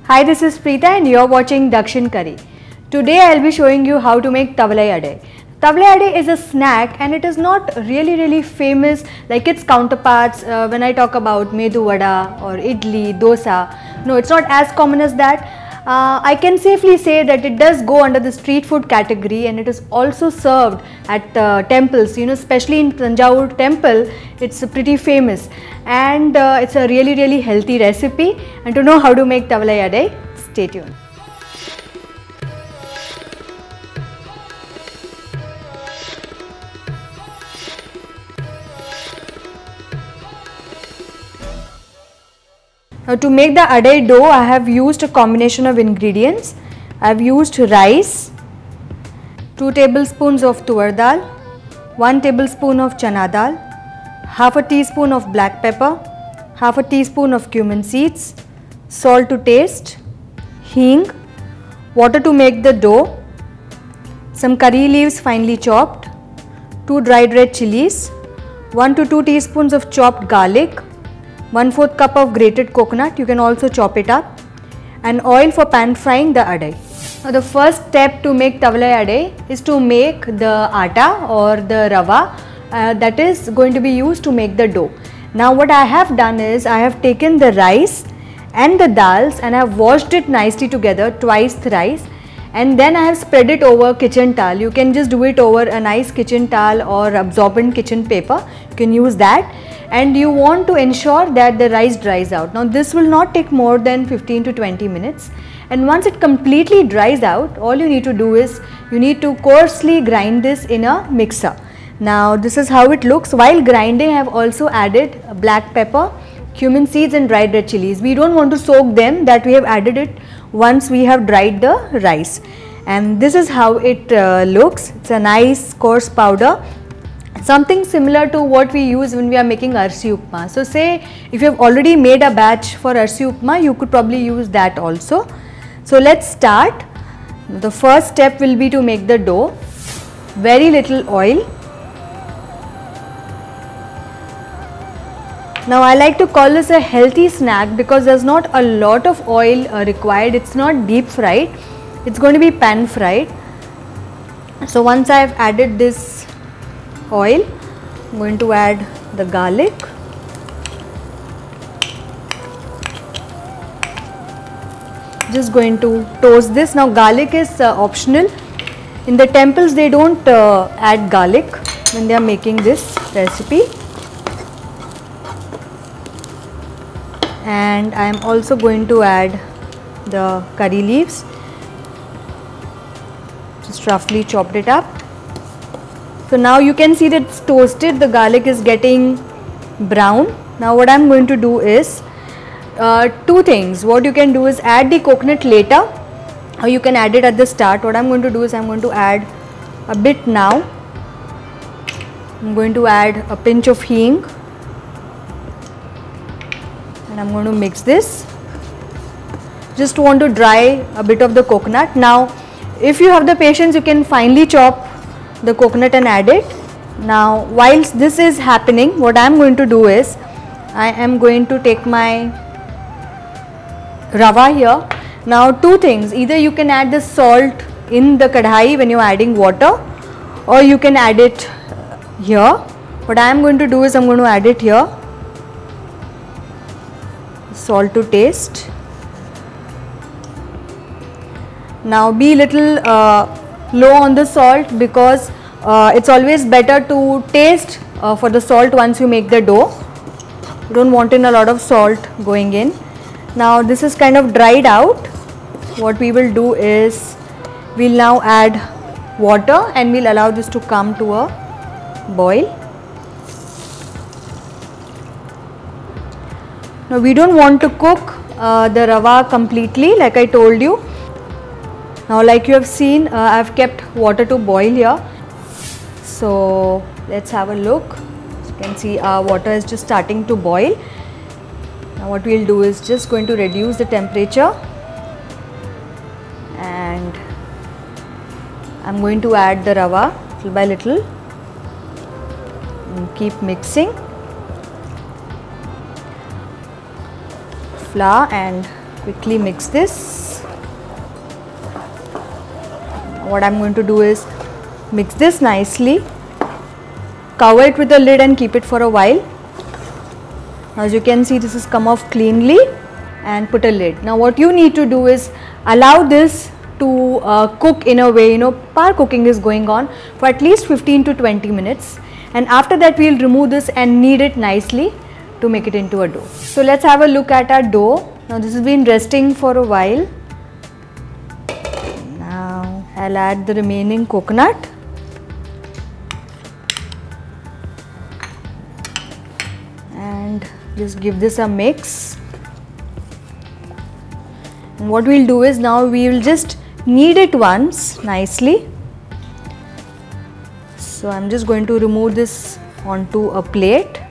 Hi, this is Preetha and you're watching Dakshin Curry. Today I'll be showing you how to make Thavalai Adai. Thavalai Adai is a snack and it is not really famous like its counterparts when I talk about Medu Vada or Idli, Dosa. No, it's not as common as that. I can safely say that it does go under the street food category and it is also served at temples, especially in Thanjavur temple, it's pretty famous and it's a really healthy recipe. And to know how to make Thavalai Adai, stay tuned. Now to make the adai dough, I have used a combination of ingredients. I have used rice, 2 tablespoons of Toor dal, 1 tablespoon of Chana dal, half a teaspoon of black pepper, half a teaspoon of cumin seeds, salt to taste, hing, water to make the dough, some curry leaves finely chopped, 2 dried red chillies, 1 to 2 teaspoons of chopped garlic, 1/4 cup of grated coconut, you can also chop it up, and oil for pan frying the adai. Now the first step to make Thavalai Adai is to make the atta or the rava that is going to be used to make the dough. Now what I have done is I have taken the rice and the dals and I have washed it nicely together, twice thrice, and then I have spread it over kitchen towel. You can just do it over a nice kitchen towel or absorbent kitchen paper, you can use that. And you want to ensure that the rice dries out. Now this will not take more than 15 to 20 minutes, and once it completely dries out, all you need to do is you need to coarsely grind this in a mixer. Now this is how it looks. While grinding, I have also added black pepper, cumin seeds and dried red chillies. We don't want to soak them, that we have added it once we have dried the rice, and this is how it looks. It's a nice coarse powder, something similar to what we use when we are making arsi upma. So say if you have already made a batch for arsi upma, you could probably use that also. So let's start. The first step will be to make the dough. Very little oil. Now I like to call this a healthy snack because there's not a lot of oil required. It's not deep fried, it's going to be pan fried. So once I have added this oil, I'm going to add the garlic, just going to toast this. Now garlic is optional. In the temples they don't add garlic when they are making this recipe. And I am also going to add the curry leaves, just roughly chopped it up. So now you can see that it's toasted, the garlic is getting brown. Now what I am going to do is two things. What you can do is add the coconut later, or you can add it at the start. What I am going to do is I am going to add a bit now. I am going to add a pinch of hing and I am going to mix this. Just want to dry a bit of the coconut. Now if you have the patience, you can finely chop the coconut and add it. Now whilst this is happening, what I am going to do is I am going to take my rava here. Now two things, either you can add the salt in the kadhai when you are adding water, or you can add it here. What I am going to do is I am going to add it here. Salt to taste. Now be little low on the salt because it's always better to taste for the salt once you make the dough. You don't want in a lot of salt going in. Now this is kind of dried out. What we will do is we'll now add water and we'll allow this to come to a boil. Now we don't want to cook the rava completely, like I told you. Now like you have seen, I have kept water to boil here. So let's have a look. As you can see, our water is just starting to boil. Now what we'll do is just going to reduce the temperature and I'm going to add the rava little by little and keep mixing. Flour and Quickly mix this. What I'm going to do is mix this nicely, cover it with a lid and keep it for a while. As you can see, this has come off cleanly, and put a lid. Now what you need to do is allow this to cook in a way, par cooking is going on for at least 15 to 20 minutes, and after that we will remove this and knead it nicely to make it into a dough. So let's have a look at our dough. Now this has been resting for a while. Now I'll add the remaining coconut. And just give this a mix. And what we'll do is now we will just knead it once nicely. So I'm just going to remove this onto a plate.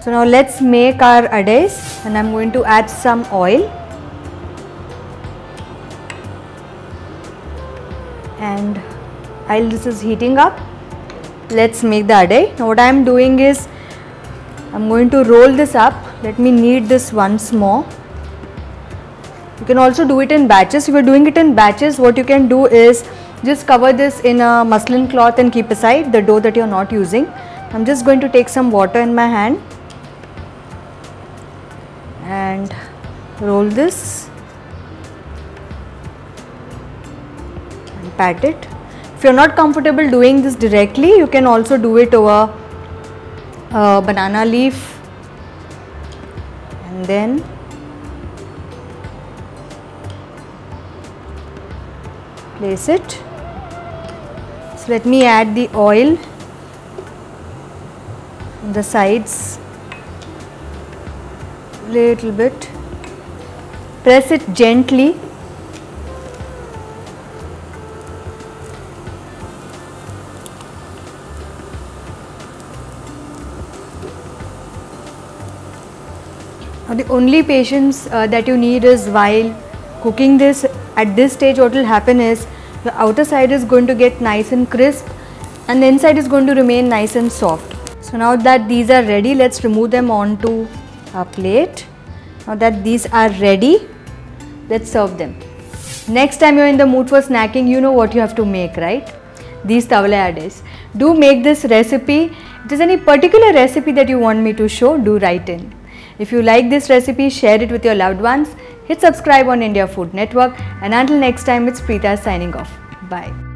So now let's make our adais, and I'm going to add some oil. And while this is heating up, let's make the adai. Now what I am doing is I'm going to roll this up. Let me knead this once more. You can also do it in batches. If you are doing it in batches, what you can do is just cover this in a muslin cloth and keep aside the dough that you are not using. I'm just going to take some water in my hand and roll this and pat it. If you are not comfortable doing this directly, you can also do it over a banana leaf, and then place it. So let me add the oil on the sides, little bit, press it gently. Now the only patience that you need is while cooking this. At this stage what will happen is the outer side is going to get nice and crisp and the inside is going to remain nice and soft. So now that these are ready, let's remove them onto a plate. Now that these are ready, let's serve them. Next time you're in the mood for snacking, you know what you have to make, right? These Thavalai Adais. Do make this recipe. If there's any particular recipe that you want me to show, do write in. If you like this recipe, share it with your loved ones. Hit subscribe on India Food Network, and until next time, it's Preetha signing off. Bye.